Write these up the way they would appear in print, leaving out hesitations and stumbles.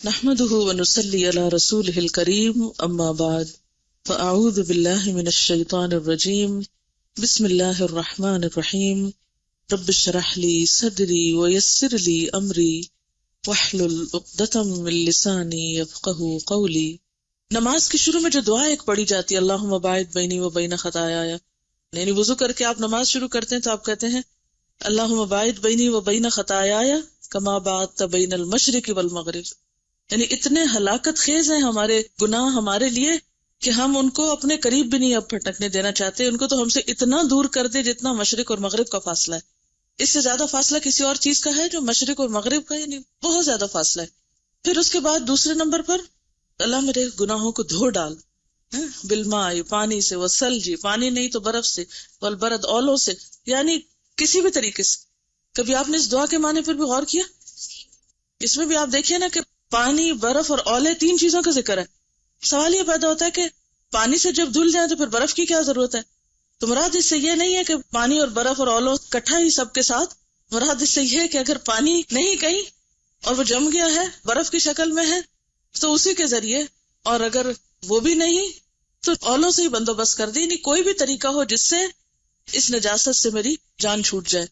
نحمده ونصلي على رسوله الكريم اما بعد فاعوذ بالله من الشيطان الرجيم بسم الله الرحمن الرحيم رب اشرح لي صدري ويسر لي امري واحلل عقدة من لساني يفقهوا قولي. نماز کے شروع میں جو دعا ایک پڑھی جاتی ہے اللہم باعد بینی و بین خطایایا، یعنی وضو کر کے آپ نماز شروع کرتے ہیں تو آپ کہتے ہیں اللہم باعد بینی و بین خطایایا کما بعدت بین المشرق والمغرب، یعنی اتنے ہلاکت خیز ہیں ہمارے گناہ ہمارے لیے کہ ہم ان کو اپنے قریب بھی نہیں اب پھٹکنے دینا چاہتے. ان کو تو ہم سے اتنا دور کر دے جتنا مشرق اور مغرب کا فاصلہ ہے. اس سے زیادہ فاصلہ کسی اور چیز کا ہے جو مشرق اور مغرب کا، یعنی بہت زیادہ فاصلہ ہے. پھر اس کے بعد دوسرے نمبر پر اللہ میرے گناہوں کو دھو ڈال بالماء، پانی سے، والثلج، پانی نہیں تو برف سے، والبرد، اولوں سے، یعنی کسی بھی طریقے سے. کبھی آپ نے اس دعا کے معنی پر بھی غور کیا؟ اس میں بھی آپ دیکھیں نا کہ پانی، برف اور اولے، تین چیزوں کا ذکر ہے. سوال یہ پیدا ہوتا ہے کہ پانی سے جب دھل جائے تو پھر برف کی کیا ضرورت ہے؟ تو مراد اس سے یہ نہیں ہے کہ پانی اور برف اور اولوں کٹھا ہی سب کے ساتھ. مراد اس سے یہ ہے کہ اگر پانی نہیں کہیں اور وہ جم گیا ہے، برف کی شکل میں ہے، تو اسی کے ذریعے، اور اگر وہ بھی نہیں تو اولوں سے ہی بندوبست کر دی. یعنی کوئی بھی طریقہ ہو جس سے اس نجاست سے میری جان چھوٹ جائے.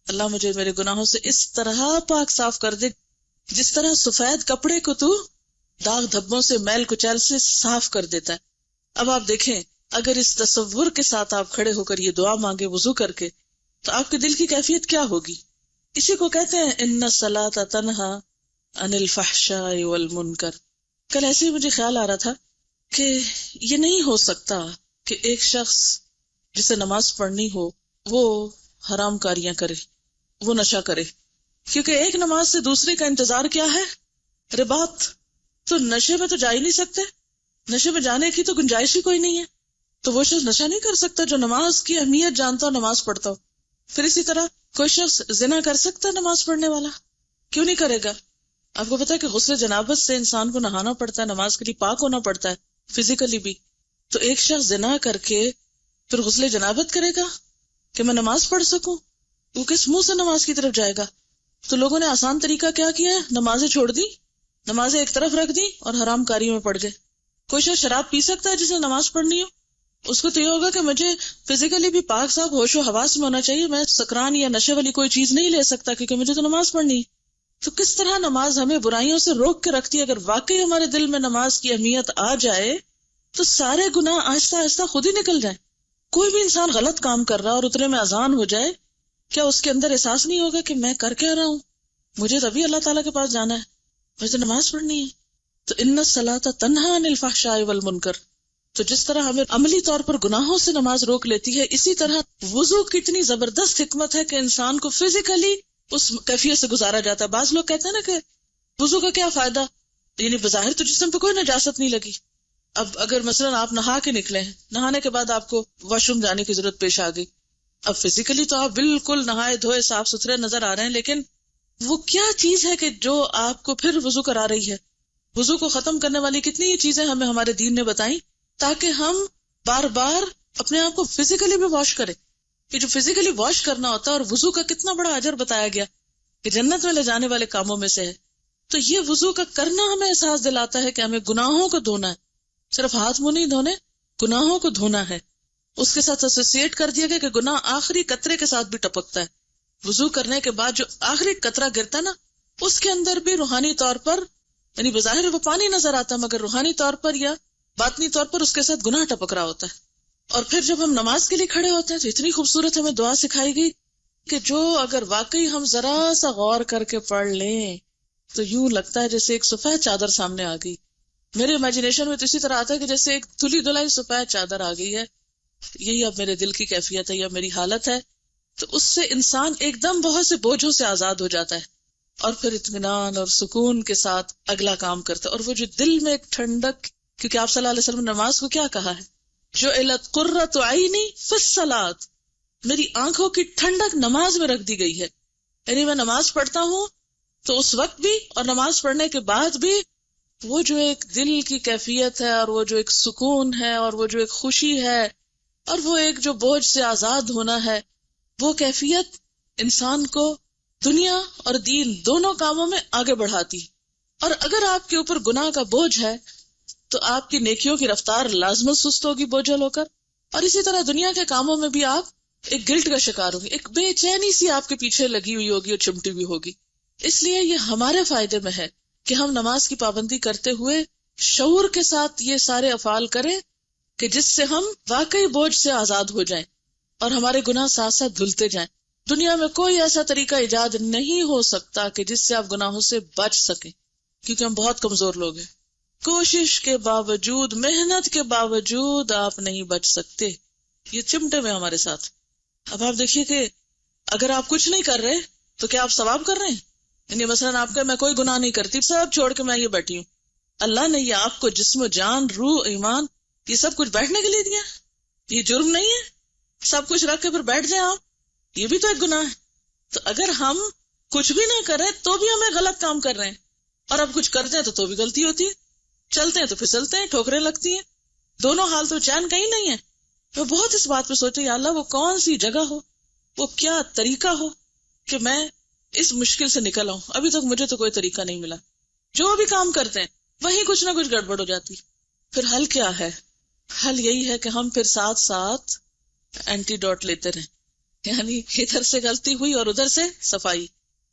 اللہ مجھے میرے گناہوں سے اس طرح پاک صاف کر دے جس طرح سفید کپڑے کو تو داغ دھبوں سے، میل کچیل سے صاف کر دیتا ہے. اب آپ دیکھیں، اگر اس تصور کے ساتھ آپ کھڑے ہو کر یہ دعا مانگے وضو کر کے، تو آپ کے دل کی کیفیت کیا ہوگی؟ اسی کو کہتے ہیں ان الصلاۃ تنہا عن الفحشاء والمنکر. کل ایسے ہی مجھے خیال آ رہا تھا کہ یہ نہیں ہو سکتا کہ ایک شخص جسے نماز پڑھنی ہو وہ حرام کاریاں کرے، وہ نشہ کرے، کیونکہ ایک نماز سے دوسری کا انتظار کیا ہے؟ رباط. تو نشے میں تو جا ہی نہیں سکتے، نشے میں جانے کی تو گنجائش ہی کوئی نہیں ہے. تو وہ شخص نشہ نہیں کر سکتا جو نماز کی اہمیت جانتا ہو، نماز پڑھتا ہو. پھر اسی طرح کوئی شخص زنا کر سکتا ہے نماز پڑھنے والا؟ کیوں نہیں کرے گا؟ آپ کو پتا ہے کہ غسل جنابت سے انسان کو نہانا پڑتا ہے، نماز کے لیے پاک ہونا پڑتا ہے، فزیکلی بھی. تو ایک شخص زنا کر کے پھر غسل جنابت کرے گا کہ میں نماز پڑھ سکوں؟ وہ کس منہ سے نماز کی طرف جائے گا؟ تو لوگوں نے آسان طریقہ کیا کیا ہے، نمازیں چھوڑ دی، نمازیں ایک طرف رکھ دی اور حرام کاریوں میں پڑ گئے. کوئی شخص شراب پی سکتا ہے جسے نماز پڑھنی ہو؟ اس کو تو یہ ہوگا کہ مجھے فزیکلی بھی پاک صاحب ہوش و حواس میں ہونا چاہیے، میں سکران یا نشے والی کوئی چیز نہیں لے سکتا کیونکہ مجھے تو نماز پڑھنی ہے. تو کس طرح نماز ہمیں برائیوں سے روک کے رکھتی ہے؟ اگر واقعی ہمارے دل میں نماز کی اہمیت آ جائے تو سارے گناہ آہستہ آہستہ خود ہی نکل جائیں. کوئی بھی انسان غلط کام کر رہا اور اتنے میں اذان ہو جائے، کیا اس کے اندر احساس نہیں ہوگا کہ میں کر کیا رہا ہوں؟ مجھے تبھی اللہ تعالیٰ کے پاس جانا ہے، مجھے نماز پڑھنی ہے. تو ان الصلاۃ تنہا عن الفحشاء والمنکر. تو جس طرح ہمیں عملی طور پر گناہوں سے نماز روک لیتی ہے، اسی طرح وضو کی اتنی زبردست حکمت ہے کہ انسان کو فزیکلی اس کیفیت سے گزارا جاتا ہے. بعض لوگ کہتے ہیں نا کہ وضو کا کیا فائدہ، یعنی بظاہر تو جسم پہ کوئی نجاست نہیں لگی. اب اگر مثلا آپ نہا کے نکلے ہیں، نہانے کے بعد آپ کو واش روم جانے کی ضرورت پیش آ گئی، اب فزیکلی تو آپ بالکل نہائے دھوئے صاف ستھرے نظر آ رہے ہیں، لیکن وہ کیا چیز ہے کہ جو آپ کو پھر وضو کرا رہی ہے؟ وضو کو ختم کرنے والی کتنی یہ چیزیں ہمیں ہمارے دین نے بتائیں تاکہ ہم بار بار اپنے آپ کو فزیکلی بھی واش کریں. کہ جو فزیکلی واش کرنا ہوتا ہے، اور وضو کا کتنا بڑا اجر بتایا گیا کہ جنت میں لے جانے والے کاموں میں سے ہے. تو یہ وضو کا کرنا ہمیں احساس دلاتا ہے کہ ہمیں گناہوں کو دھونا ہے. صرف ہاتھ منہ نہیں دھونے، گناہوں کو دھونا ہے. اس کے ساتھ ایسوسیٹ کر دیا گیا کہ گناہ آخری قطرے کے ساتھ بھی ٹپکتا ہے. وضو کرنے کے بعد جو آخری قطرہ گرتا ہے نا، اس کے اندر بھی روحانی طور پر، یعنی بظاہر وہ پانی نظر آتا ہے مگر روحانی طور پر یا باطنی طور پر اس کے ساتھ گناہ ٹپک رہا ہوتا ہے. اور پھر جب ہم نماز کے لیے کھڑے ہوتے ہیں تو اتنی خوبصورت ہمیں دعا سکھائی گئی کہ جو اگر واقعی ہم ذرا سا غور کر کے پڑھ لیں تو یوں لگتا ہے جیسے ایک سفید چادر سامنے آ گئی. میرے امیجنیشن میں تو اسی طرح آتا ہے کہ جیسے ایک دھلی دھلائی سفید چادر آ گئی ہے. یہی اب میرے دل کی کیفیت ہے یا میری حالت ہے. تو اس سے انسان ایک دم بہت سے بوجھوں سے آزاد ہو جاتا ہے اور پھر اطمینان اور سکون کے ساتھ اگلا کام کرتا ہے. اور وہ جو دل میں ایک ٹھنڈک، کیونکہ آپ صلی اللہ علیہ وسلم نے نماز کو کیا کہا ہے، جعلت قرۃ عینی فی الصلاۃ، میری آنکھوں کی ٹھنڈک نماز میں رکھ دی گئی ہے. یعنی میں نماز پڑھتا ہوں تو اس وقت بھی اور نماز پڑھنے کے بعد بھی وہ جو ایک دل کی کیفیت ہے اور وہ جو ایک سکون ہے اور وہ جو ایک خوشی ہے اور وہ ایک جو بوجھ سے آزاد ہونا ہے، وہ کیفیت انسان کو دنیا اور دین دونوں کاموں میں آگے بڑھاتی. اور اگر آپ کے اوپر گناہ کا بوجھ ہے تو آپ کی نیکیوں کی رفتار لازمن سست ہوگی بوجھل ہو کر، اور اسی طرح دنیا کے کاموں میں بھی آپ ایک گلٹ کا شکار ہوگی، ایک بے چینی سی آپ کے پیچھے لگی ہوئی ہوگی اور چمٹی ہوئی ہوگی. اس لیے یہ ہمارے فائدے میں ہے کہ ہم نماز کی پابندی کرتے ہوئے شعور کے ساتھ یہ سارے افعال کریں کہ جس سے ہم واقعی بوجھ سے آزاد ہو جائیں اور ہمارے گناہ ساتھ ساتھ دھلتے جائیں. دنیا میں کوئی ایسا طریقہ ایجاد نہیں ہو سکتا کہ جس سے آپ گناہوں سے بچ سکیں، کیونکہ ہم بہت کمزور لوگ ہیں. کوشش کے باوجود، محنت کے باوجود آپ نہیں بچ سکتے. یہ چمٹے میں ہمارے ساتھ. اب آپ دیکھیے کہ اگر آپ کچھ نہیں کر رہے تو کیا آپ ثواب کر رہے ہیں؟ یعنی مثلاً آپ کا میں کوئی گناہ نہیں کرتی، سب چھوڑ کے میں یہ بیٹھی ہوں. اللہ نے یہ آپ کو جسم و جان، روح، ایمان، یہ سب کچھ بیٹھنے کے لیے دیا. یہ جرم نہیں ہے؟ سب کچھ رکھ کے پھر بیٹھ جائیں آپ، یہ بھی تو ایک گناہ ہے. تو اگر ہم کچھ بھی نہ کریں تو بھی ہمیں غلط کام کر رہے ہیں، اور اب کچھ کرتے ہیں تو بھی غلطی ہوتی ہے. چلتے ہیں تو پھسلتے ہیں، ٹھوکریں لگتی ہیں. دونوں حال تو چین کہیں نہیں ہے. میں بہت اس بات پہ سوچا، یا اللہ وہ کون سی جگہ ہو، وہ کیا طریقہ ہو کہ میں اس مشکل سے نکل آؤں. ابھی تک مجھے تو کوئی طریقہ نہیں ملا. جو بھی کام کرتے ہیں وہیں کچھ نہ کچھ گڑبڑ ہو جاتی. پھر حل کیا ہے؟ حل یہی ہے کہ ہم پھر ساتھ ساتھ اینٹی ڈوٹ لیتے رہیں. یعنی ادھر سے غلطی ہوئی اور ادھر سے صفائی،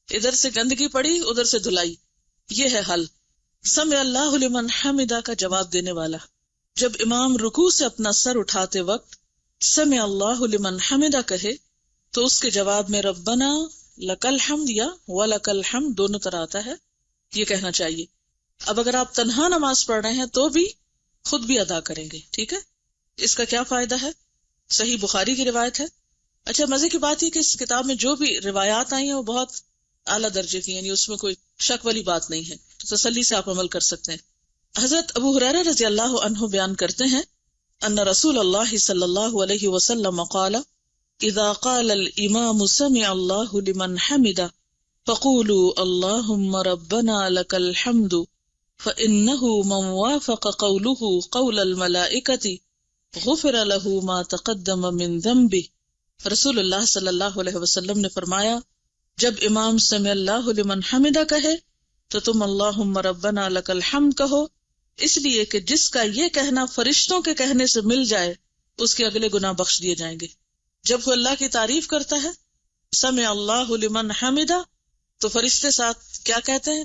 ادھر سے گندگی پڑی ادھر سے دھلائی. یہ ہے حل. سمع اللہ لمن حمدہ کا جواب دینے والا. جب امام رکوع سے اپنا سر اٹھاتے وقت سمع اللہ لمن حمدہ کہے تو اس کے جواب میں ربنا لک الحمد یا ولک الحمد دونوں طرح آتا ہے، یہ کہنا چاہیے. اب اگر آپ تنہا نماز پڑھ رہے ہیں تو بھی خود بھی ادا کریں گے، ٹھیک ہے. اس کا کیا فائدہ ہے؟ صحیح بخاری کی روایت ہے. اچھا، مزے کی بات یہ کہ اس کتاب میں جو بھی روایات آئی ہیں وہ بہت اعلیٰ درجے کی، یعنی اس میں کوئی شک والی بات نہیں ہے، تو تسلی سے آپ عمل کر سکتے ہیں. حضرت ابو ہریرہ رضی اللہ عنہ بیان کرتے ہیں ان رسول اللہ صلی اللہ علیہ وسلم قال اذا قال الامام سمع اللہ لمن حمدہ فقولوا اللہم ربنا لک الحمد فإنه من وافق قوله قول الملائکة غفر له ما تقدم من ذنبه. رسول اللہ صلی اللہ علیہ وسلم نے فرمایا، جب امام سمع اللہ لمن حمدہ کہے تو تم اللہم ربنا لک الحمد کہو، اس لیے کہ جس کا یہ کہنا فرشتوں کے کہنے سے مل جائے اس کے اگلے گناہ بخش دیے جائیں گے. جب وہ اللہ کی تعریف کرتا ہے سمع اللہ لمن حمدہ تو فرشتے ساتھ کیا کہتے ہیں؟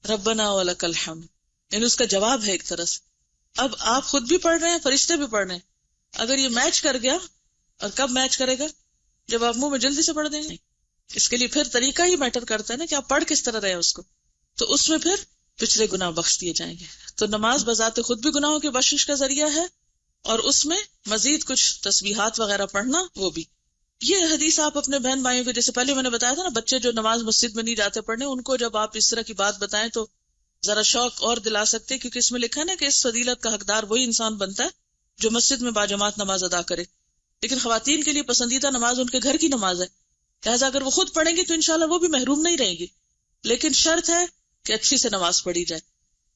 ربنا ولک الحمد، یعنی اس کا جواب ہے ایک طرح سے. اب آپ خود بھی پڑھ رہے ہیں، فرشتے بھی پڑھ رہے ہیں. اگر یہ میچ کر گیا، اور کب میچ کرے گا؟ جب آپ منہ میں جلدی سے پڑھ دیں گے. اس کے لیے پھر طریقہ ہی میٹر کرتا ہے نا کہ آپ پڑھ کس طرح رہے اس کو، تو اس میں پھر پچھلے گناہ بخش دیے جائیں گے. تو نماز بذات خود بھی گناہوں کی بخشش کا ذریعہ ہے، اور اس میں مزید کچھ تسبیحات وغیرہ پڑھنا وہ بھی. یہ حدیث آپ اپنے بہن بھائیوں کو، جیسے پہلے میں نے بتایا تھا نا، بچے جو نماز مسجد میں نہیں جاتے پڑھنے، ان کو جب آپ اس طرح کی بات بتائیں تو ذرا شوق اور دلا سکتے، کیونکہ اس میں لکھا ہے نا کہ اس فضیلت کا حقدار وہی انسان بنتا ہے جو مسجد میں باجماعت نماز ادا کرے. لیکن خواتین کے لیے پسندیدہ نماز ان کے گھر کی نماز ہے، لہٰذا اگر وہ خود پڑھیں گی تو انشاءاللہ وہ بھی محروم نہیں رہیں گی. لیکن شرط ہے کہ اچھی سے نماز پڑھی جائے.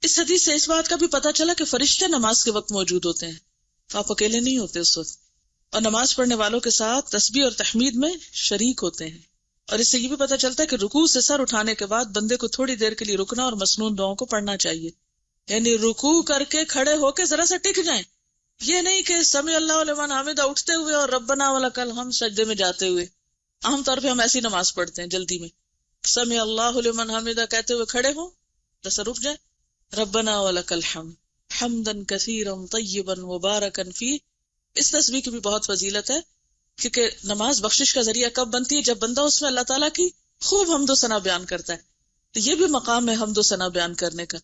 اس حدیث سے اس بات کا بھی پتہ چلا کہ فرشتے نماز کے وقت موجود ہوتے ہیں، تو آپ اکیلے نہیں ہوتے اس وقت، اور نماز پڑھنے والوں کے ساتھ تسبیح اور تحمید میں شریک ہوتے ہیں. اور اس سے یہ بھی پتہ چلتا ہے کہ رکوع سے سر اٹھانے کے بعد بندے کو تھوڑی دیر کے لیے رکنا اور مسنون دعاؤں کو پڑھنا چاہیے. یعنی رکوع کر کے کھڑے ہو کے ذرا سا ٹک جائیں، یہ نہیں کہ سمع اللہ لمن حمدہ اٹھتے ہوئے اور ربنا ولک الحمد سجدے میں جاتے ہوئے. عام طور پہ ہم ایسی نماز پڑھتے ہیں جلدی میں، سمع اللہ لمن حمدہ کہتے ہوئے کھڑے ہوں تو رک جائیں، ربنا ولک الحمد حمدا کثیرا طیبا مبارکا فیہ. اس تسبیح کی بھی بہت فضیلت ہے، کیونکہ نماز بخشش کا ذریعہ کب بنتی ہے؟ جب بندہ اس میں اللہ تعالیٰ کی خوب حمد و ثنا بیان کرتا ہے. تو یہ بھی مقام ہے حمد و ثنا بیان کرنے کا.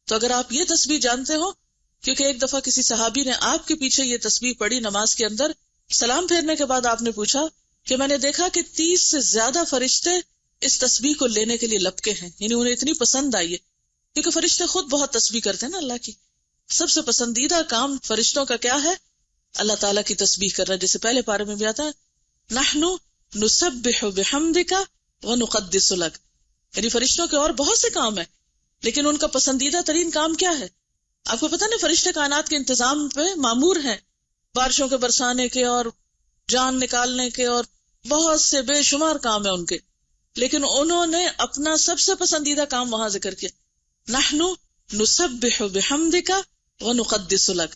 تو اگر آپ یہ تسبیح جانتے ہو، کیونکہ ایک دفعہ کسی صحابی نے آپ کے پیچھے یہ تسبیح پڑھی نماز کے اندر، سلام پھیرنے کے بعد آپ نے پوچھا کہ میں نے دیکھا کہ 30 سے زیادہ فرشتے اس تسبیح کو لینے کے لیے لپکے ہیں، یعنی انہیں اتنی پسند آئی ہے. کیونکہ فرشتے خود بہت تسبیح کرتے ہیں نا اللہ کی. سب سے پسندیدہ کام فرشتوں کا کیا ہے؟ اللہ تعالیٰ کی تسبیح کرنا. جیسے پہلے پارے میں بھی آتا ہے نحن نسبح بحمدک ونقدس لک، یعنی فرشتوں کے اور بہت سے کام ہیں، لیکن ان کا پسندیدہ ترین کام کیا ہے؟ آپ کو پتہ نہیں فرشتے کائنات کے انتظام پہ مامور ہیں، بارشوں کے برسانے کے اور جان نکالنے کے اور بہت سے بے شمار کام ہیں ان کے، لیکن انہوں نے اپنا سب سے پسندیدہ کام وہاں ذکر کیا نحن نسبح بحمدک ونقدس لک،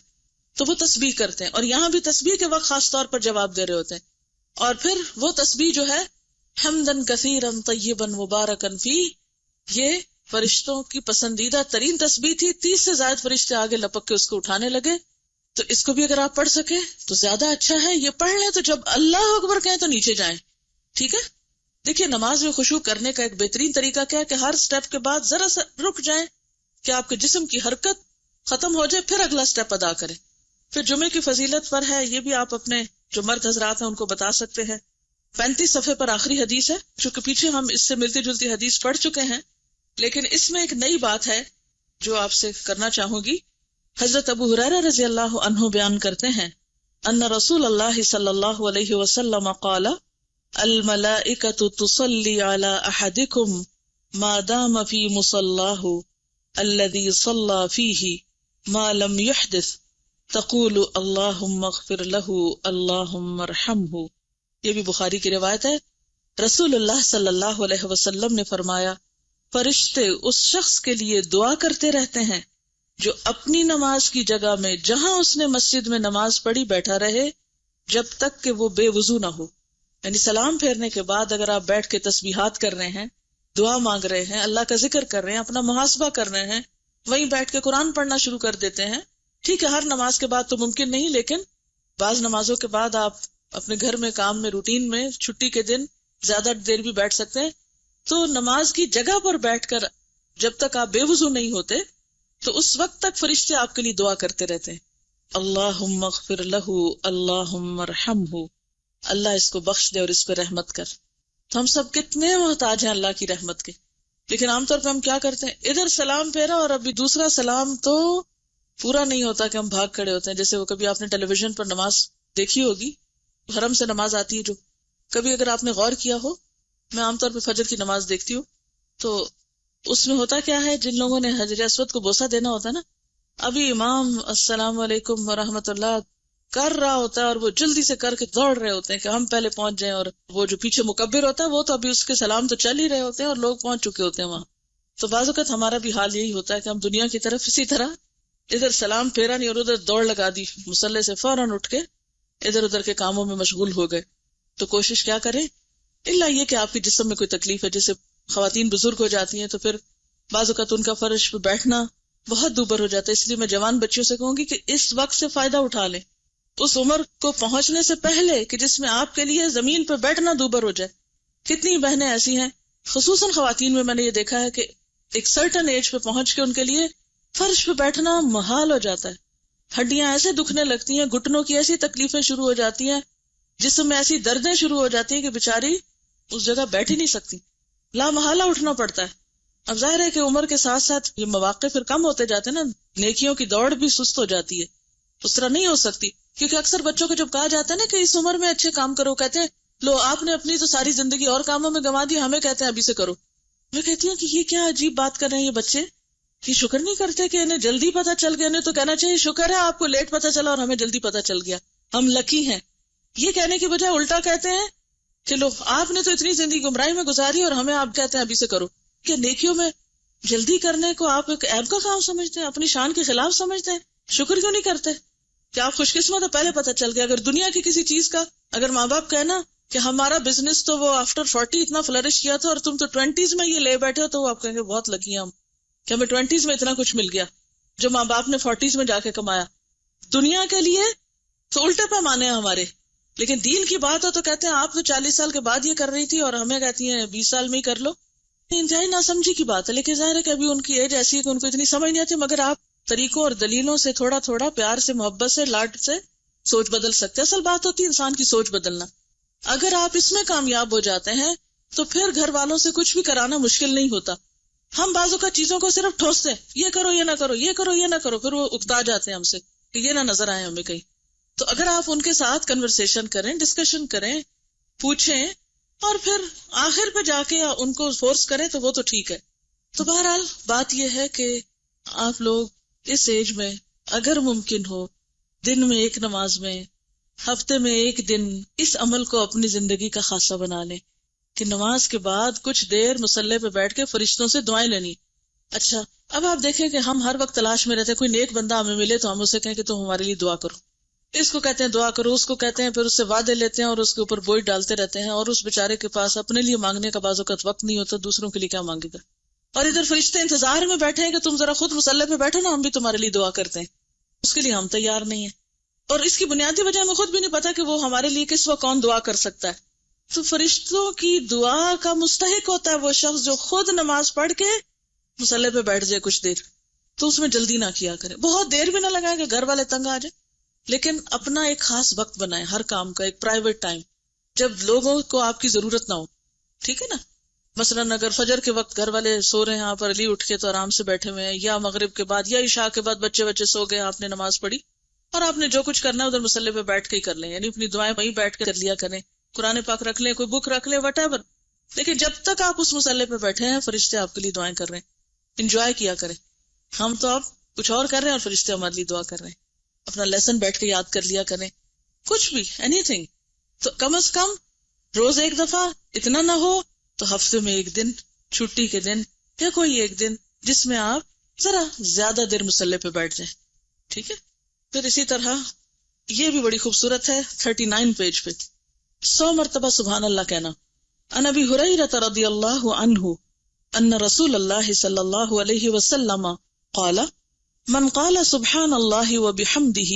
تو وہ تسبیح کرتے ہیں، اور یہاں بھی تسبیح کے وقت خاص طور پر جواب دے رہے ہوتے ہیں. اور پھر وہ تسبیح جو ہے حمدن کثیرا طیبا مبارکا فیہ، یہ فرشتوں کی پسندیدہ ترین تسبیح تھی. 30 سے زائد فرشتے آگے لپک کے اس کو اٹھانے لگے. تو اس کو بھی اگر آپ پڑھ سکے تو زیادہ اچھا ہے. یہ پڑھ لیں تو جب اللہ اکبر کہیں تو نیچے جائیں. ٹھیک ہے. دیکھیے نماز میں خشوع کرنے کا ایک بہترین طریقہ کیا ہے کہ ہر سٹیپ کے بعد ذرا سا رک جائیں کہ آپ کے جسم کی حرکت ختم ہو جائے، پھر اگلا سٹیپ ادا کریں. پھر جمعے کی فضیلت پر ہے، یہ بھی آپ اپنے جو مرد حضرات ہیں ان کو بتا سکتے ہیں. 35 صفحے پر آخری حدیث ہے، چونکہ پیچھے ہم اس سے ملتی جلتی حدیث پڑھ چکے ہیں، لیکن اس میں ایک نئی بات ہے جو آپ سے کرنا چاہوں گی. حضرت ابو ہریرہ رضی اللہ عنہ بیان کرتے ہیں ان رسول اللہ صلی اللہ علیہ وسلم قال الملائکۃ تصلی علی احدکم ما دام فی مصلاہ الذی صلی فیہ ما لم یحدث تقول اللہم اغفر لہ اللہم ارحمہ. یہ بھی بخاری کی روایت ہے. رسول اللہ صلی اللہ علیہ وسلم نے فرمایا فرشتے اس شخص کے لیے دعا کرتے رہتے ہیں جو اپنی نماز کی جگہ میں جہاں اس نے مسجد میں نماز پڑھی بیٹھا رہے جب تک کہ وہ بے وضو نہ ہو. یعنی سلام پھیرنے کے بعد اگر آپ بیٹھ کے تسبیحات کر رہے ہیں، دعا مانگ رہے ہیں، اللہ کا ذکر کر رہے ہیں، اپنا محاسبہ کر رہے ہیں، وہیں بیٹھ کے قرآن پڑھنا شروع کر دیتے ہیں. ٹھیک ہے ہر نماز کے بعد تو ممکن نہیں، لیکن بعض نمازوں کے بعد آپ اپنے گھر میں کام میں روٹین میں چھٹی کے دن زیادہ دیر بھی بیٹھ سکتے ہیں. تو نماز کی جگہ پر بیٹھ کر جب تک آپ بے وضو نہیں ہوتے تو اس وقت تک فرشتے آپ کے لیے دعا کرتے رہتے ہیں. اللہم اغفر لہ اللہم ارحمہ، اللہ اس کو بخش دے اور اس پہ رحمت کر. تو ہم سب کتنے محتاج ہیں اللہ کی رحمت کے، لیکن عام طور پہ ہم کیا کرتے ہیں، ادھر سلام پھیرا اور ابھی دوسرا سلام تو پورا نہیں ہوتا کہ ہم بھاگ کھڑے ہوتے ہیں. جیسے وہ کبھی آپ نے ٹیلی ویژن پر نماز دیکھی ہوگی، حرم سے نماز آتی ہے جو، کبھی اگر آپ نے غور کیا ہو، میں عام طور پہ فجر کی نماز دیکھتی ہوں تو اس میں ہوتا کیا ہے، جن لوگوں نے حجر اسود کو بوسہ دینا ہوتا ہے نا، ابھی امام السلام علیکم ورحمۃ اللہ کر رہا ہوتا ہے اور وہ جلدی سے کر کے دوڑ رہے ہوتے ہیں کہ ہم پہلے پہنچ جائیں، اور وہ جو پیچھے مکبر ہوتا ہے وہ تو ابھی اس کے سلام تو چل ہی رہے ہوتے ہیں اور لوگ پہنچ چکے ہوتے ہیں وہاں. تو بعض اوقات ہمارا بھی حال یہی ہوتا ہے کہ ہم دنیا کی طرف اسی طرح ادھر سلام پھیرا نہیں اور ادھر دوڑ لگا دی، مصلی سے فوراً اٹھ کے ادھر ادھر کے کاموں میں مشغول ہو گئے. تو کوشش کیا کریں، الا یہ کہ آپ کے جسم میں کوئی تکلیف ہے، جیسے خواتین بزرگ ہو جاتی ہیں تو پھر بعض اوقات ان کا فرش پہ بیٹھنا بہت دوبر ہو جاتا ہے. اس لیے میں جوان بچیوں سے کہوں گی کہ اس وقت سے فائدہ اٹھا لیں، اس عمر کو پہنچنے سے پہلے کہ جس میں آپ کے لیے زمین پہ بیٹھنا دوبر ہو جائے. کتنی بہنیں ایسی ہیں، خصوصاً خواتین میں نے یہ دیکھا ہے کہ ایک سرٹن ایج پہ پہنچ کے ان کے لیے فرش پہ بیٹھنا محال ہو جاتا ہے. ہڈیاں ایسے دکھنے لگتی ہیں، گھٹنوں کی ایسی تکلیفیں شروع ہو جاتی ہیں، جسم میں ایسی دردیں شروع ہو جاتی ہیں کہ بیچاری اس جگہ بیٹھ ہی نہیں سکتی، لا محالہ اٹھنا پڑتا ہے. اب ظاہر ہے کہ عمر کے ساتھ ساتھ یہ مواقع پھر کم ہوتے جاتے ہیں نا، نیکیوں کی دوڑ بھی سست ہو جاتی ہے، اس طرح نہیں ہو سکتی. کیونکہ اکثر بچوں کو جب کہا جاتا ہے نا کہ اس عمر میں اچھے کام کرو، کہتے ہیں لو آپ نے اپنی تو ساری زندگی اور کاموں میں گنوا دی، ہمیں کہتے ہیں ابھی سے کرو. میں کہتی ہوں کہ یہ کیا عجیب بات کر رہے ہیں یہ بچے، یہ شکر نہیں کرتے کہ انہیں جلدی پتہ چل گیا. انہیں تو کہنا چاہیے شکر ہے آپ کو لیٹ پتہ چلا اور ہمیں جلدی پتہ چل گیا، ہم لکی ہیں. یہ کہنے کی بجائے الٹا کہتے ہیں کہ لو آپ نے تو اتنی زندگی گمراہی میں گزاری اور ہمیں آپ کہتے ہیں ابھی سے کرو. کہ نیکیوں میں جلدی کرنے کو آپ ایک عیب کا کام سمجھتے ہیں، اپنی شان کے خلاف سمجھتے ہیں. شکر کیوں نہیں کرتے کہ آپ خوش قسمت ہے پہلے پتہ چل گیا. اگر دنیا کی کسی چیز کا اگر ماں باپ کہنا کہ ہمارا بزنس تو وہ آفٹر 40 اتنا فلرش کیا تھا اور تم تو 20s میں یہ لے بیٹھے ہو، تو وہ آپ کہیں گے بہت لکی ہیں ہم کہ ہمیں 20s میں اتنا کچھ مل گیا جو ماں باپ نے 40s میں جا کے کمایا. دنیا کے لیے تو الٹے پیمانے ہیں ہمارے، لیکن دین کی بات ہو تو کہتے ہیں آپ تو 40 سال کے بعد یہ کر رہی تھی اور ہمیں کہتی ہیں 20 سال میں ہی کر لو. انتہائی ناسمجھی کی بات ہے، لیکن ظاہر ہے کہ ابھی ان کی ایج ایسی ہے کہ ان کو اتنی سمجھ نہیں آتی. مگر آپ طریقوں اور دلیلوں سے تھوڑا تھوڑا پیار سے، محبت سے، لاڈ سے سوچ بدل سکتے. اصل بات ہوتی ہے انسان کی سوچ بدلنا. اگر آپ اس میں کامیاب ہو جاتے ہیں تو پھر گھر والوں سے کچھ بھی کرانا مشکل نہیں ہوتا. ہم بعضوں کا چیزوں کو صرف ٹھوستے ہیں، یہ کرو یہ نہ کرو، یہ کرو یہ نہ کرو، پھر وہ اکتا جاتے ہیں ہم سے کہ یہ نہ نظر آئے ہمیں کہیں. تو اگر آپ ان کے ساتھ کنورسیشن کریں، ڈسکشن کریں، پوچھیں اور پھر آخر پہ جا کے ان کو فورس کریں تو وہ تو ٹھیک ہے. تو بہرحال بات یہ ہے کہ آپ لوگ اس ایج میں اگر ممکن ہو دن میں ایک نماز میں، ہفتے میں ایک دن اس عمل کو اپنی زندگی کا خاصہ بنا لیں کہ نماز کے بعد کچھ دیر مصلی پہ بیٹھ کے فرشتوں سے دعائیں لینی. اچھا، اب آپ دیکھیں کہ ہم ہر وقت تلاش میں رہتے ہیں، کوئی نیک بندہ ہمیں ملے تو ہم اسے کہیں کہ تم ہمارے لیے دعا کرو. اس کو کہتے ہیں دعا کرو، اس کو کہتے ہیں، پھر اس سے وعدے لیتے ہیں اور اس کے اوپر بوجھ ڈالتے رہتے ہیں، اور اس بیچارے کے پاس اپنے لیے مانگنے کا بعض اوقات وقت نہیں ہوتا، دوسروں کے لیے کیا مانگے گا. اور ادھر فرشتے انتظار میں بیٹھے ہیں کہ تم ذرا خود مصلی پہ بیٹھو نا، ہم بھی تمہارے لیے دعا کرتے ہیں. اس کے لیے ہم تیار نہیں ہیں، اور اس کی بنیادی وجہ ہمیں خود بھی نہیں پتا کہ وہ ہمارے لیے کس وقت کون دعا کر سکتا ہے. تو فرشتوں کی دعا کا مستحق ہوتا ہے وہ شخص جو خود نماز پڑھ کے مصلی پہ بیٹھ جائے کچھ دیر. تو اس میں جلدی نہ کیا کرے، بہت دیر بھی نہ لگائے کہ گھر والے تنگ آ جائے، لیکن اپنا ایک خاص وقت بنائے ہر کام کا، ایک پرائیویٹ ٹائم جب لوگوں کو آپ کی ضرورت نہ ہو. ٹھیک ہے نا؟ مثلاً اگر فجر کے وقت گھر والے سو رہے ہیں، آپ علی اٹھ کے تو آرام سے بیٹھے ہوئے ہیں، یا مغرب کے بعد یا عشاء کے بعد بچے سو گئے، آپ نے نماز پڑھی اور آپ نے جو کچھ کرنا ہے ادھر مصلی پہ بیٹھ کے ہی کر لیں، یعنی اپنی دعائیں وہیں بیٹھ کے کر لیا کریں، قرآن پاک رکھ لیں، کوئی بک رکھ لیں، وٹ ایور. لیکن جب تک آپ اس مصلی پہ بیٹھے ہیں فرشتے آپ کے لیے دعائیں کر رہے ہیں، انجوائے کیا کریں. ہم تو آپ کچھ اور کر رہے ہیں اور فرشتے ہمارے لیے دعا کر رہے ہیں. اپنا لیسن بیٹھ کے یاد کر لیا کریں، کچھ بھی، اینی تھنگ. تو کم از کم روز ایک دفعہ، اتنا نہ ہو تو ہفتے میں ایک دن، چھٹی کے دن، یا کوئی ایک دن جس میں آپ ذرا زیادہ دیر مصلی پہ بیٹھ جائیں. ٹھیک ہے؟ پھر اسی طرح یہ بھی بڑی خوبصورت ہے 39 پیج پہ 100 مرتبہ سبحان اللہ کہنا. عن ابی ہریرہ رضی اللہ عنہ ان رسول اللہ صلی اللہ علیہ وسلم قال من قال سبحان اللہ وبحمدہ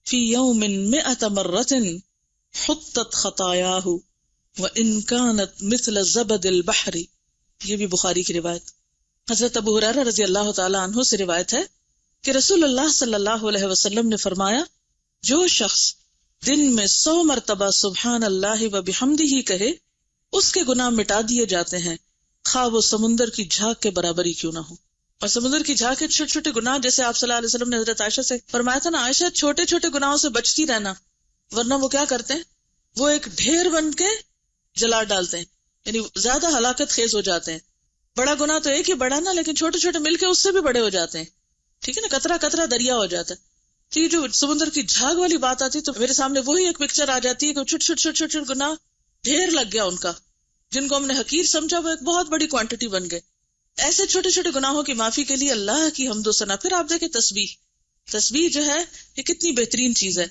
فی یوم 100 مرۃ حطت خطایاہ وان کانت مثل زبد البحر. یہ بھی بخاری کی روایت. حضرت ابو ہریرہ رضی اللہ تعالی عنہ سے روایت ہے کہ رسول اللہ صلی اللہ علیہ وسلم نے فرمایا، جو شخص دن میں 100 مرتبہ سبحان اللہ وبحمدہ کہے اس کے گناہ مٹا دیے جاتے ہیں، خواہ وہ سمندر کی جھاگ کے برابر ہی کیوں نہ ہو. اور سمندر کی جھاگ کے چھوٹے چھوٹے گناہ، جیسے آپ صلی اللہ علیہ وسلم نے حضرت عائشہ سے فرمایا تھا نا، عائشہ چھوٹے چھوٹے گناہوں سے بچتی رہنا، ورنہ وہ کیا کرتے ہیں، وہ ایک ڈھیر بن کے جلا ڈالتے ہیں، یعنی زیادہ ہلاکت خیز ہو جاتے ہیں. بڑا گناہ تو ایک ہی بڑا نا، لیکن چھوٹے چھوٹے مل کے اس سے بھی بڑے ہو جاتے ہیں. ٹھیک ہے نا؟ قطرہ قطرہ دریا ہو جاتا ہے. تو یہ جو سمندر کی جھاگ والی بات آتی تو میرے سامنے وہی ایک پکچر آ جاتی ہے کہ چھوٹے چھوٹے چھوٹے چھوٹے گناہ ڈھیر لگ گیا ان کا، جن کو ہم نے حقیر سمجھا وہ ایک بہت بڑی کوانٹٹی بن گئے. ایسے چھوٹے چھوٹے گناہوں کی معافی کے لیے اللہ کی حمد و ثنا. پھر آپ دیکھیں تسبیح جو ہے یہ کتنی بہترین چیز ہے.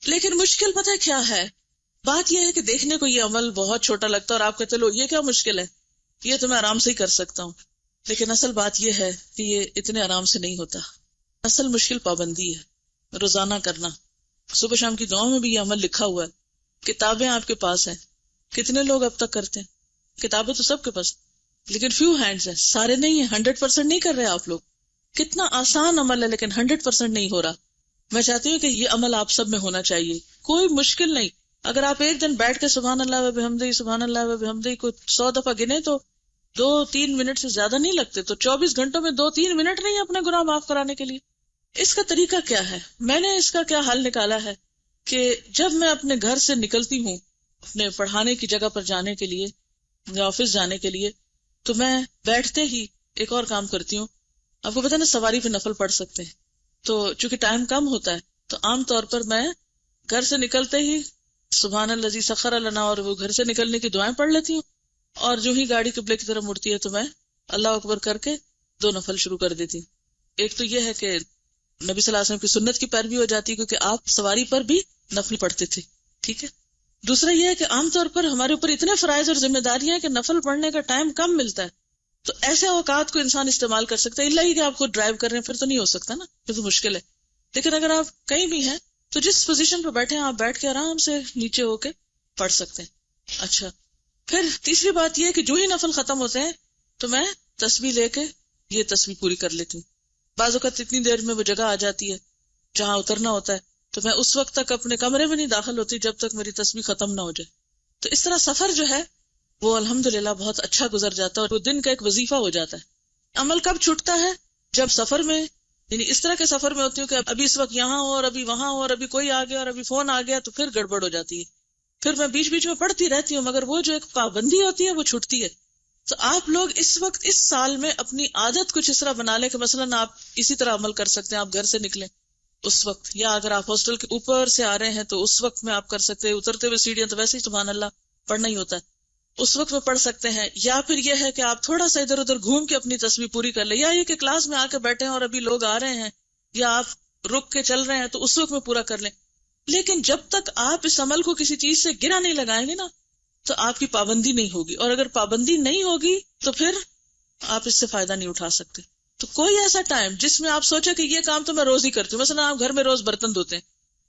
لیکن مشکل پتہ ہے کیا ہے؟ بات یہ ہے کہ دیکھنے کو یہ عمل بہت چھوٹا لگتا ہے اور آپ کہتے لو یہ کیا مشکل ہے، یہ تو میں آرام سے ہی کر سکتا ہوں. لیکن اصل بات یہ ہے کہ یہ اتنے آرام سے نہیں ہوتا. اصل مشکل پابندی ہے، روزانہ کرنا. صبح شام کی دعاؤں میں بھی یہ عمل لکھا ہوا ہے. کتابیں آپ کے پاس ہیں، کتنے لوگ اب تک کرتے ہیں؟ کتابیں تو سب کے پاس، لیکن فیو ہینڈز ہیں، سارے نہیں ہیں. 100% نہیں کر رہے آپ لوگ. کتنا آسان عمل ہے لیکن 100% نہیں ہو رہا. میں چاہتی ہوں کہ یہ عمل آپ سب میں ہونا چاہیے، کوئی مشکل نہیں. اگر آپ ایک دن بیٹھ کے سبحان اللہ و بحمدہ سبحان اللہ و بحمدہ کو 100 دفعہ گنے تو 2-3 منٹ سے زیادہ نہیں لگتے. تو 24 گھنٹوں میں 2-3 منٹ نہیں اپنے گناہ معاف کرانے کے لیے. اس کا طریقہ کیا ہے؟ میں نے اس کا کیا حل نکالا ہے کہ جب میں اپنے گھر سے نکلتی ہوں اپنے پڑھانے کی جگہ پر جانے کے لیے یا آفس جانے کے لیے، تو میں بیٹھتے ہی ایک اور کام کرتی ہوں. آپ کو پتہ نا سواری پہ نفل پڑھ سکتے ہیں، تو چونکہ ٹائم کم ہوتا ہے تو عام طور پر میں گھر سے نکلتے ہی سبحان الذی سخر لنا اور وہ گھر سے نکلنے کی دعائیں پڑھ لیتی ہوں، اور جو ہی گاڑی قبلے کی طرف مڑتی ہے تو میں اللہ اکبر کر کے 2 نفل شروع کر دیتی ہوں. ایک تو یہ ہے کہ نبی صلی اللہ علیہ وسلم کی سنت کی پیروی ہو جاتی ہے کیونکہ آپ سواری پر بھی نفل پڑھتے تھے. ٹھیک ہے. دوسرا یہ ہے کہ عام طور پر ہمارے اوپر اتنے فرائض اور ذمہ داریاں ہیں کہ نفل پڑھنے کا ٹائم کم ملتا ہے. تو ایسے اوقات کو انسان استعمال کر سکتا ہے، اللہ ہی کہ آپ خود ڈرائیو کر رہے ہیں پھر تو نہیں ہو سکتا نا، پھر تو مشکل ہے. لیکن اگر آپ کہیں بھی ہیں تو جس پوزیشن پہ بیٹھے ہیں آپ بیٹھ کے آرام سے نیچے ہو کے پڑھ سکتے ہیں. اچھا، پھر تیسری بات یہ کہ جو ہی نفل ختم ہوتے ہیں تو میں تسبیح لے کے یہ تسبیح پوری کر لیتی ہوں. بعض اوقات اتنی دیر میں وہ جگہ آ جاتی ہے جہاں اترنا ہوتا ہے تو میں اس وقت تک اپنے کمرے میں نہیں داخل ہوتی جب تک میری تسبیح ختم نہ ہو جائے. تو اس طرح سفر جو ہے وہ الحمدللہ بہت اچھا گزر جاتا ہے اور وہ دن کا ایک وظیفہ ہو جاتا ہے. عمل کب چھوٹتا ہے؟ جب سفر میں، یعنی اس طرح کے سفر میں ہوتی ہوں کہ ابھی اس وقت یہاں ہوں اور ابھی وہاں ہوں اور ابھی کوئی آ گیا اور ابھی فون آ گیا تو پھر گڑبڑ ہو جاتی ہے. پھر میں بیچ بیچ میں پڑھتی رہتی ہوں مگر وہ جو ایک پابندی ہوتی ہے وہ چھوٹتی ہے. تو آپ لوگ اس وقت اس سال میں اپنی عادت کچھ اس طرح بنا لیں کہ مثلاً آپ اسی طرح عمل کر سکتے ہیں. آپ گھر سے نکلیں اس وقت، یا اگر آپ ہاسٹل کے اوپر سے آ رہے ہیں تو اس وقت میں آپ کر سکتے ہیں. اترتے ہوئے سیڑھیاں تو ویسے ہی سبحان اللہ پڑھنا ہی ہوتا ہے. اس وقت میں پڑھ سکتے ہیں، یا پھر یہ ہے کہ آپ تھوڑا سا ادھر ادھر گھوم کے اپنی تسبیح پوری کر لیں، یا یہ کہ کلاس میں آ کے بیٹھے ہیں اور ابھی لوگ آ رہے ہیں یا آپ رک کے چل رہے ہیں تو اس وقت میں پورا کر لیں. لیکن جب تک آپ اس عمل کو کسی چیز سے گرا نہیں لگائیں گے نا تو آپ کی پابندی نہیں ہوگی، اور اگر پابندی نہیں ہوگی تو پھر آپ اس سے فائدہ نہیں اٹھا سکتے. تو کوئی ایسا ٹائم جس میں آپ سوچے کہ یہ کام تو میں روز ہی کرتی ہوں، مثلا آپ گھر میں روز برتن دھوتے ہیں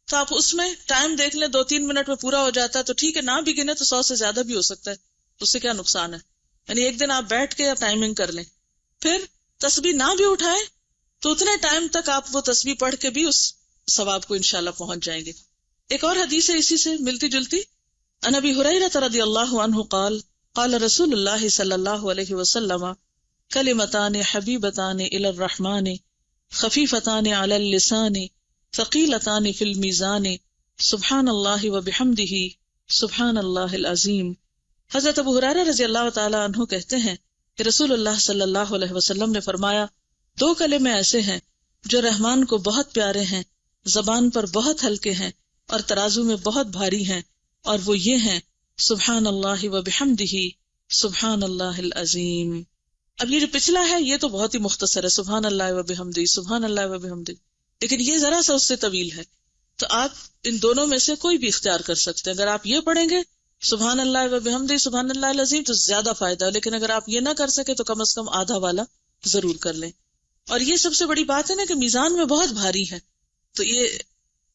تو آپ اس میں ٹائم دیکھ لیں 2-3 منٹ میں پورا ہو جاتا ہے تو ٹھیک ہے، نہ بھی گنے تو 100 سے زیادہ بھی ہو سکتا ہے، اس سے کیا نقصان ہے. یعنی ایک دن آپ بیٹھ کے ٹائمنگ کر لیں، پھر تسبیح نہ بھی اٹھائیں تو اتنے ٹائم تک آپ وہ تسبیح پڑھ کے بھی اس ثواب کو انشاءاللہ پہنچ جائیں گے. ایک اور حدیث ہے اسی سے ملتی جلتی، عن ابی ہریرہ رضی اللہ عنہ قال قال رسول اللہ صلی اللہ علیہ وسلم کلمتان حبیبتان الی الرحمن خفیفتان علی اللسان ثقیلتان فی المیزان سبحان اللہ وبحمدہ سبحان اللہ العظیم. حضرت ابو ہریرہ رضی اللہ تعالی عنہ کہتے ہیں کہ رسول اللہ صلی اللہ علیہ وسلم نے فرمایا، 2 کلمے ایسے ہیں جو رحمان کو بہت پیارے ہیں، زبان پر بہت ہلکے ہیں اور ترازو میں بہت بھاری ہیں، اور وہ یہ ہیں سبحان اللہ وبحمدہ سبحان اللہ العظیم. اب یہ جو پچھلا ہے یہ تو بہت ہی مختصر ہے، سبحان اللہ وبحمدہ سبحان اللہ وبحمدہ، لیکن یہ ذرا سا اس سے طویل ہے. تو آپ ان دونوں میں سے کوئی بھی اختیار کر سکتے ہیں. اگر آپ یہ پڑھیں گے سبحان اللہ وبحمدہ سبحان اللہ العظیم تو زیادہ فائدہ ہے، لیکن اگر آپ یہ نہ کر سکے تو کم از کم آدھا والا ضرور کر لیں. اور یہ سب سے بڑی بات ہے نا کہ میزان میں بہت بھاری ہے، تو یہ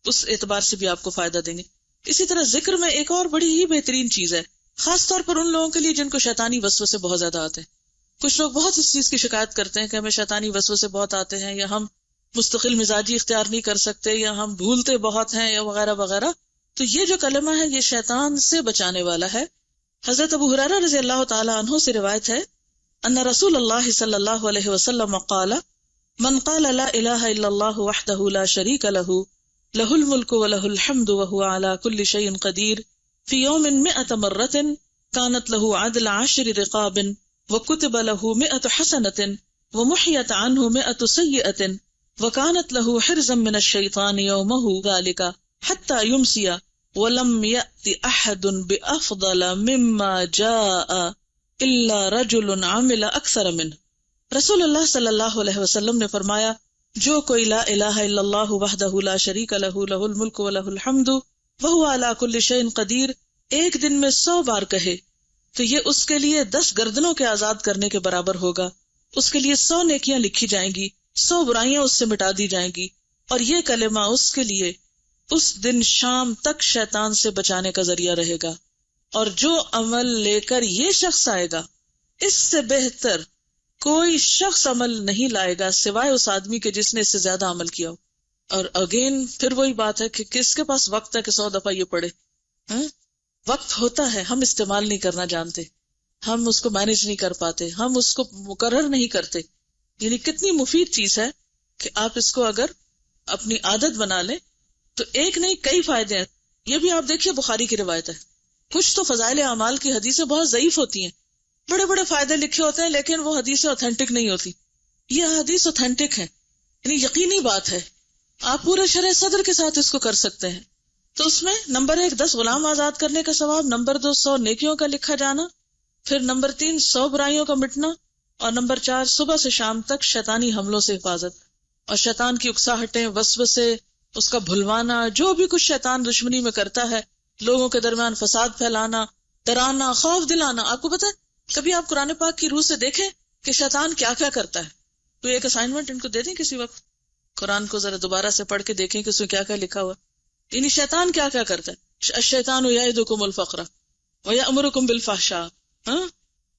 اس اعتبار سے بھی آپ کو فائدہ دیں گے. اسی طرح ذکر میں ایک اور بڑی ہی بہترین چیز ہے، خاص طور پر ان لوگوں کے لیے جن کو شیطانی وسوسے بہت زیادہ آتے ہیں. کچھ لوگ بہت اس چیز کی شکایت کرتے ہیں کہ ہمیں شیطانی وسوسے بہت آتے ہیں، یا ہم مستقل مزاجی اختیار نہیں کر سکتے، یا ہم بھولتے بہت ہیں، یا وغیرہ وغیرہ. تو یہ جو کلمہ ہے یہ شیطان سے بچانے والا ہے. حضرت ابو ہریرہ رضی اللہ تعالی عنہ سے روایت ہے، ان رسول اللہ صلی اللہ علیہ وسلم قال من قال لا الہ الا اللہ وحدہ لا شریک لہ لہ الملک ولہ الحمد وہو علی کل شیء قدیر فی یوم 100 مرۃ کانت لہ عدل 10 رقاب وکتب لہ 100 حسنۃ ومحیت عنہ 100 سیئۃ وکانت لہ حرزا من الشیطان یومہ ذلک حتی یمسی ولم یأت احد بافضل مما جاء الا رجل عمل اکثر منہ. رسول اللہ صلی اللہ علیہ وسلم نے فرمایا، جو کوئی لا الہ الا اللہ وحدہ لا شریک لہ لہ الملک ولہ الحمد وہو علی کل شیء قدیر ایک دن میں 100 بار کہے تو یہ اس کے لیے 10 گردنوں کے آزاد کرنے کے برابر ہوگا. اس کے لیے 100 نیکیاں لکھی جائیں گی، 100 برائیاں اس سے مٹا دی جائیں گی، اور یہ کلمہ اس کے لیے اس دن شام تک شیطان سے بچانے کا ذریعہ رہے گا. اور جو عمل لے کر یہ شخص آئے گا اس سے بہتر کوئی شخص عمل نہیں لائے گا سوائے اس آدمی کے جس نے اس سے زیادہ عمل کیا ہو. اور اگین پھر وہی بات ہے کہ کس کے پاس وقت ہے کہ 100 دفعہ یہ پڑھے. وقت ہوتا ہے، ہم استعمال نہیں کرنا جانتے، ہم اس کو مینج نہیں کر پاتے، ہم اس کو مقرر نہیں کرتے. یعنی کتنی مفید چیز ہے کہ آپ اس کو اگر اپنی عادت بنا لیں تو ایک نہیں کئی فائدے ہیں. یہ بھی آپ دیکھیے بخاری کی روایت ہے. کچھ تو فضائل اعمال کی حدیثیں بہت ضعیف ہوتی ہیں، بڑے بڑے فائدے لکھے ہوتے ہیں لیکن وہ حدیثیں اوتھینٹک نہیں ہوتی. یہ حدیث اوتھینٹک ہے، یعنی یقینی بات ہے، آپ پورے شرح صدر کے ساتھ اس کو کر سکتے ہیں. تو اس میں نمبر 1 10 غلام آزاد کرنے کا ثواب، نمبر 2 100 نیکیوں کا لکھا جانا، پھر نمبر 3 100 برائیوں کا مٹنا، اور نمبر 4 صبح سے شام تک شیطانی حملوں سے حفاظت. اور شیطان کی اکساہٹیں، وسوسے، اس کا بھلوانا، جو بھی کچھ شیطان دشمنی میں کرتا ہے، لوگوں کے درمیان فساد پھیلانا، ڈرانا، خوف دلانا. آپ کو پتہ ہے کبھی آپ قرآن پاک کی روح سے دیکھیں کہ شیطان کیا کیا کرتا ہے. تو ایک اسائنمنٹ ان کو دے دیں کسی وقت، قرآن کو ذرا دوبارہ سے پڑھ کے دیکھیں کہ اس میں کیا کیا لکھا ہوا. یعنی شیطان کیا کیا کرتا ہے. الشیطان یعدکم الفقر ویأمرکم بالفحشاء،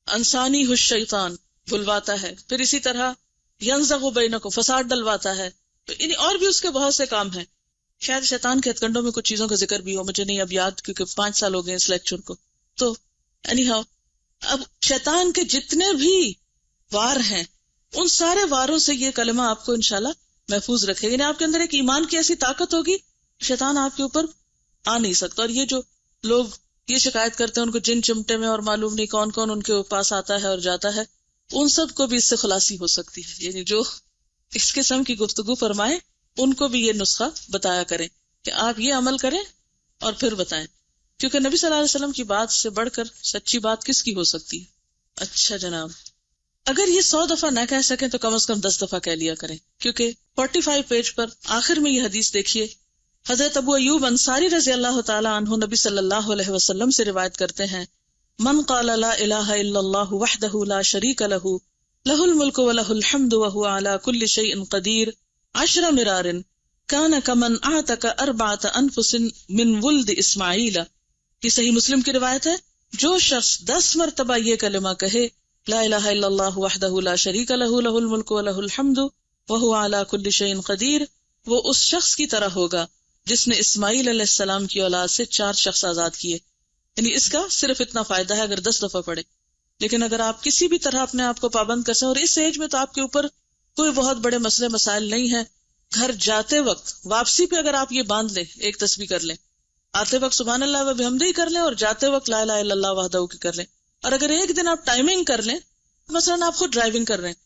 انسانی الشیطان بھلواتا ہے. پھر اسی طرح ینزغ بینکم فساد ڈلواتا ہے. یعنی اور بھی اس کے بہت سے کام ہیں. شاید شیطان کے ہتھ کنڈوں میں کچھ چیزوں کا ذکر بھی ہو، مجھے نہیں اب یاد کیونکہ 5 سال ہو گئے اس لیکچر کو. تو اینی ہاؤ اب شیطان کے جتنے بھی وار ہیں ان سارے واروں سے یہ کلمہ آپ کو انشاءاللہ محفوظ رکھے گا. یعنی آپ کے اندر ایک ایمان کی ایسی طاقت ہوگی شیطان آپ کے اوپر آ نہیں سکتا. اور یہ جو لوگ یہ شکایت کرتے ہیں ان کو جن چمٹے میں اور معلوم نہیں کون کون ان کے پاس آتا ہے اور جاتا ہے، ان سب کو بھی اس سے خلاصی ہو سکتی ہے. یعنی جو اس قسم کی گفتگو فرمائیں ان کو بھی یہ نسخہ بتایا کریں کہ آپ یہ عمل کریں اور پھر بتائیں. کیونکہ نبی صلی اللہ علیہ وسلم کی بات سے بڑھ کر سچی بات کس کی ہو سکتی ہے؟ اچھا جناب، اگر یہ 100 دفعہ نہ کہہ سکیں تو کم از کم 10 دفعہ کہہ لیا کریں، کیونکہ 45 پیج پر آخر میں یہ حدیث دیکھیے، حضرت ابو ایوب انصاری رضی اللہ تعالی عنہ نبی صلی اللہ علیہ وسلم سے روایت کرتے ہیں، من قال لا الہ الا اللہ وحدہ لا شریک لہ لہ الملک ولہ الحمد وہو علی کل شیء قدیر 10 مرار کان کمن اعتق 4 انفس من ولد اسماعیل. یہ صحیح مسلم کی روایت ہے، جو شخص 10 مرتبہ یہ کلمہ کہے لا الہ الا اللہ وحدہ لا شریک لہ لہ الملک ولہ الحمد وہو علی کل شیء قدیر، وہ اس شخص کی طرح ہوگا جس نے اسماعیل علیہ السلام کی اولاد سے 4 شخص آزاد کیے. یعنی اس کا صرف اتنا فائدہ ہے اگر 10 دفعہ پڑھے، لیکن اگر آپ کسی بھی طرح اپنے آپ کو پابند کر سکیں، اور اس ایج میں تو آپ کے اوپر کوئی بہت بڑے مسئلے مسائل نہیں ہیں، گھر جاتے وقت واپسی پہ اگر آپ یہ باندھ لیں، ایک تسبیح کر لیں، آتے وقت سبحان اللہ و بحمدہ کر لیں، اور جاتے وقت لا الہ الا اللہ وحدہ کی کر لیں. اور اگر ایک دن آپ ٹائمنگ کر لیں، مثلا آپ خود ڈرائیونگ کر رہے ہیں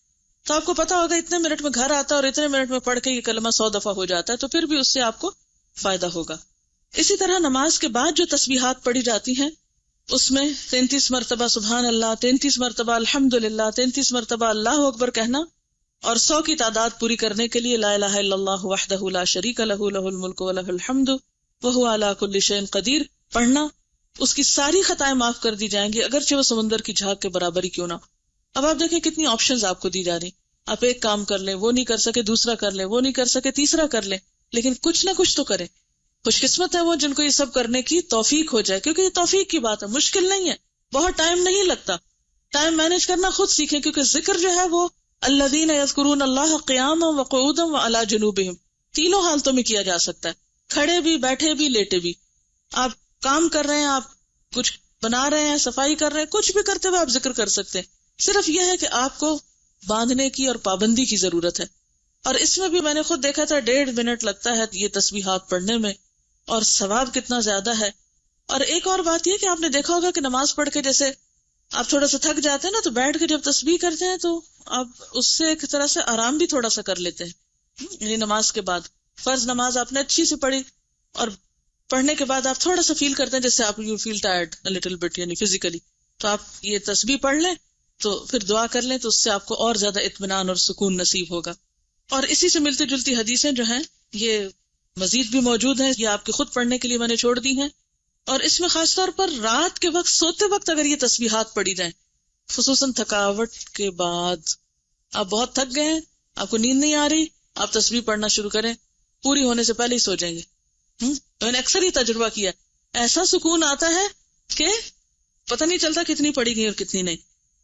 تو آپ کو پتا ہوگا اتنے منٹ میں گھر آتا ہے اور اتنے منٹ میں پڑھ کے یہ کلمہ 100 دفعہ ہو جاتا ہے، تو پھر بھی اس سے آپ کو فائدہ ہوگا. اسی طرح نماز کے بعد جو تسبیحات پڑھی جاتی ہیں اس میں 33 مرتبہ سبحان اللہ، 33 مرتبہ الحمدللہ، 33 مرتبہ اللہ اکبر کہنا، اور 100 کی تعداد پوری کرنے کے لیے لا الہ الا اللہ وحدہ لا شریک لہ لہ الملک ولہ الحمد وہو علی کل شیء قدیر پڑھنا. اس کی ساری خطائیں معاف کر دی جائیں گی، اگرچہ وہ سمندر کی جھاگ کے برابر ہی کیوں نہ. اب آپ دیکھیں کتنی آپشنز آپ کو دی جا رہی، آپ ایک کام کر لیں، وہ نہیں کر سکے دوسرا کر لیں، وہ نہیں کر سکے تیسرا کر لیں، لیکن کچھ نہ کچھ تو کریں. خوش قسمت ہے وہ جن کو یہ سب کرنے کی توفیق ہو جائے، کیونکہ یہ توفیق کی بات ہے، مشکل نہیں ہے، بہت ٹائم نہیں لگتا. ٹائم مینج کرنا خود سیکھیں، کیونکہ ذکر جو ہے وہ الذین یذکرون اللہ قیاما وقعودا وعلی جنوبہم، تینوں حالتوں میں کیا جا سکتا ہے، کھڑے بھی، بیٹھے بھی، لیٹے بھی. آپ کام کر رہے ہیں، آپ کچھ بنا رہے ہیں، صفائی کر رہے ہیں، کچھ بھی کرتے ہوئے آپ ذکر کر سکتے ہیں. صرف یہ ہے کہ آپ کو باندھنے کی اور پابندی کی ضرورت ہے. اور اس میں بھی میں نے خود دیکھا تھا 1.5 منٹ لگتا ہے یہ تسبیحات پڑھنے میں، اور ثواب کتنا زیادہ ہے. اور ایک اور بات یہ کہ آپ نے دیکھا ہوگا کہ نماز پڑھ کے جیسے آپ تھوڑا سا تھک جاتے ہیں نا، تو بیٹھ کے جب تسبیح کرتے ہیں تو آپ اس سے ایک طرح سے آرام بھی تھوڑا سا کر لیتے ہیں. یعنی نماز کے بعد فرض نماز آپ نے اچھی سے پڑھی اور پڑھنے کے بعد آپ تھوڑا سا فیل کرتے ہیں جیسے آپ you feel tired a little bit، یعنی فزیکلی، تو آپ یہ تسبیح پڑھ لیں، تو پھر دعا کر لیں، تو اس سے آپ کو اور زیادہ اطمینان اور سکون نصیب ہوگا. اور اسی سے ملتی جلتی حدیثیں جو ہیں یہ مزید بھی موجود ہیں، یہ آپ کے خود پڑھنے کے لیے میں نے چھوڑ دی ہیں. اور اس میں خاص طور پر رات کے وقت سوتے وقت اگر یہ تسبیحات پڑھی جائیں، خصوصاً تھکاوٹ کے بعد، آپ بہت تھک گئے ہیں، آپ کو نیند نہیں آ رہی، آپ تسبیح پڑھنا شروع کریں، پوری ہونے سے پہلے ہی سو جائیں گے. میں نے اکثر یہ تجربہ کیا، ایسا سکون آتا ہے کہ پتہ نہیں چلتا کتنی پڑھی گئی اور کتنی نہیں.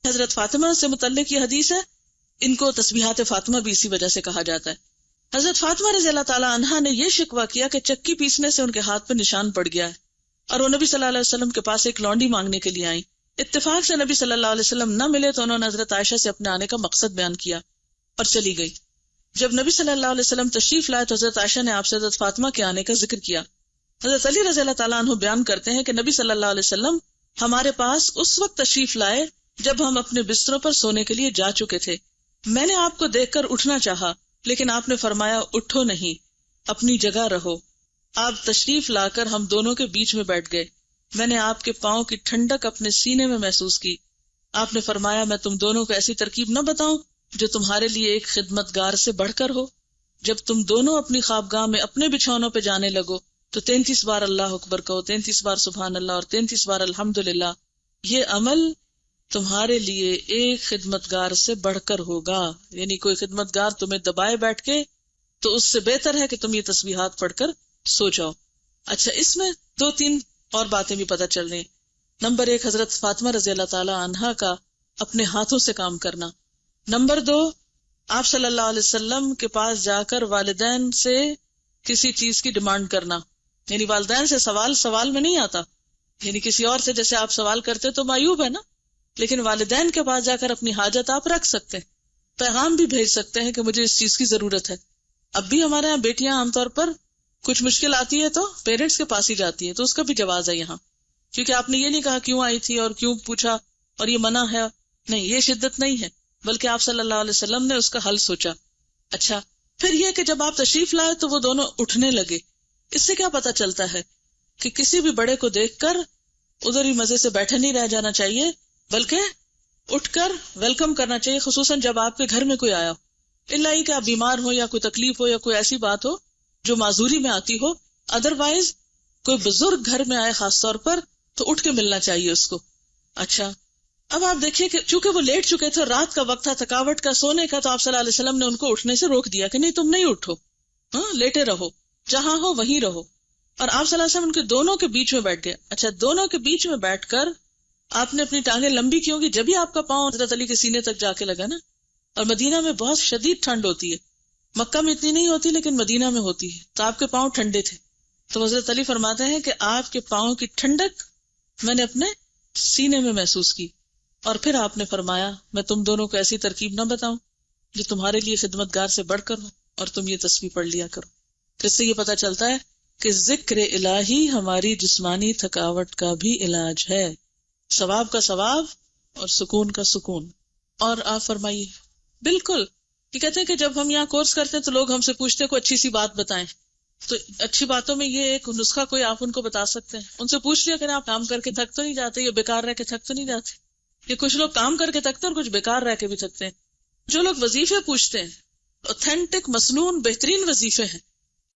حضرت فاطمہ سے متعلق یہ حدیث ہے، ان کو تسبیحات فاطمہ بھی اسی وجہ سے کہا جاتا ہے. حضرت فاطمہ رضی اللہ تعالی عنہا نے یہ شکوہ کیا کہ چکی پیسنے سے ان کے ہاتھ پہ نشان پڑ گیا ہے، اور وہ نبی صلی اللہ علیہ وسلم کے پاس ایک لونڈی مانگنے کے لیے آئیں. اتفاق سے نبی صلی اللہ علیہ وسلم نہ ملے تو انہوں نے حضرت عائشہ سے اپنے آنے کا مقصد بیان کیا اور چلی گئی. جب نبی صلی اللہ علیہ وسلم تشریف لائے تو حضرت عائشہ نے آپ سے حضرت فاطمہ کے آنے کا ذکر کیا. حضرت علی رضی اللہ تعالیٰ عنہ بیان کرتے ہیں کہ نبی صلی اللہ علیہ وسلم ہمارے پاس اس وقت تشریف لائے جب ہم اپنے بستروں پر سونے کے لیے جا چکے تھے. میں نے آپ کو دیکھ کر اٹھنا چاہا، لیکن آپ نے فرمایا اٹھو نہیں، اپنی جگہ رہو. آپ تشریف لا کر ہم دونوں کے بیچ میں بیٹھ گئے. میں نے آپ کے پاؤں کی ٹھنڈک اپنے سینے میں محسوس کی. آپ نے فرمایا میں تم دونوں کو ایسی ترکیب نہ بتاؤں جو تمہارے لیے ایک خدمتگار سے بڑھ کر ہو. جب تم دونوں اپنی خوابگاہ میں اپنے بچھونوں پہ جانے لگو تو 33 بار اللہ اکبر کہو، 33 بار سبحان اللہ اور 33 بار الحمدللہ. یہ عمل تمہارے لیے ایک خدمتگار سے بڑھ کر ہوگا. یعنی کوئی خدمتگار تمہیں دبائے بیٹھ کے، تو اس سے بہتر ہے کہ تم یہ تسبیحات پڑھ کر سو جاؤ. اچھا، اس میں 2-3 اور باتیں بھی پتہ چل رہی ہیں. نمبر 1 حضرت فاطمہ رضی اللہ تعالی عنہا کا اپنے ہاتھوں سے کام کرنا. نمبر 2 آپ صلی اللہ علیہ وسلم کے پاس جا کر والدین سے کسی چیز کی ڈیمانڈ کرنا. یعنی والدین سے سوال میں نہیں آتا، یعنی کسی اور سے جیسے آپ سوال کرتے تو معیوب ہے نا، لیکن والدین کے پاس جا کر اپنی حاجت آپ رکھ سکتے ہیں، پیغام بھی بھیج سکتے ہیں کہ مجھے اس چیز کی ضرورت ہے. اب بھی ہمارے یہاں بیٹیاں عام طور پر کچھ مشکل آتی ہے تو پیرنٹس کے پاس ہی جاتی ہے، تو اس کا بھی جواز ہے یہاں، کیونکہ آپ نے یہ نہیں کہا کیوں آئی تھی اور کیوں پوچھا اور یہ منع ہے، نہیں، یہ شدت نہیں ہے، بلکہ آپ صلی اللہ علیہ وسلم نے اس کا حل سوچا. اچھا، پھر یہ کہ جب آپ تشریف لائے تو وہ دونوں اٹھنے لگے. اس سے کیا پتا چلتا ہے کہ کسی بھی بڑے کو دیکھ کر ادھر ہی مزے سے بیٹھے نہیں رہ جانا چاہیے، بلکہ اٹھ کر ویلکم کرنا چاہیے، خصوصاً جب آپ کے گھر میں کوئی آیا ہو، الا ہی کہ آپ بیمار ہو یا کوئی تکلیف ہو یا کوئی ایسی بات ہو جو معذوری میں آتی ہو. ادروائز کوئی بزرگ گھر میں آئے خاص طور پر تو اٹھ کے ملنا چاہیے اس کو. اچھا، اب آپ دیکھیے کہ چونکہ وہ لیٹ چکے تھے، رات کا وقت تھا، تھکاوٹ کا، سونے کا، تو آپ صلی اللہ علیہ وسلم نے ان کو اٹھنے سے روک دیا کہ نہیں، تم نہیں اٹھو، ہاں لیٹے رہو، جہاں ہو وہیں رہو. اور آپ صلی اللہ علیہ وسلم ان کے دونوں کے بیچ میں بیٹھ گئے. اچھا، دونوں کے بیچ میں بیٹھ کر آپ نے اپنی ٹانگیں لمبی کی ہوں گی، جب ہی آپ کا پاؤں حضرت علی کے سینے تک جا کے لگا نا. اور مدینہ میں بہت شدید ٹھنڈ ہوتی ہے، مکہ میں اتنی نہیں ہوتی لیکن مدینہ میں ہوتی ہے، تو آپ کے پاؤں ٹھنڈے تھے. تو حضرت علی فرماتے ہیں کہ آپ کے پاؤں کی ٹھنڈک میں نے اپنے سینے میں محسوس کی. اور پھر آپ نے فرمایا میں تم دونوں کو ایسی ترکیب نہ بتاؤں جو تمہارے لیے خدمتگار سے بڑھ کر ہو، اور تم یہ تسبیح پڑھ لیا کرو. اس سے یہ پتہ چلتا ہے کہ ذکر الہی ہماری جسمانی تھکاوٹ کا بھی علاج ہے، ثواب کا ثواب اور سکون کا سکون. اور آپ فرمائیے. بالکل، یہ کہتے ہیں کہ جب ہم یہاں کورس کرتے ہیں تو لوگ ہم سے پوچھتے ہیں کوئی اچھی سی بات بتائیں، تو اچھی باتوں میں یہ ایک نسخہ کوئی آپ ان کو بتا سکتے ہیں. ان سے پوچھ لیا کہ آپ کام کر کے تھک تو نہیں جاتے، یا بیکار رہ کے تھک تو نہیں جاتے. یہ کچھ لوگ کام کر کے تھکتے ہیں اور کچھ بیکار رہ کے بھی تھکتے ہیں. جو لوگ وظیفے پوچھتے ہیں، اوتھینٹک مصنون بہترین وظیفے ہیں،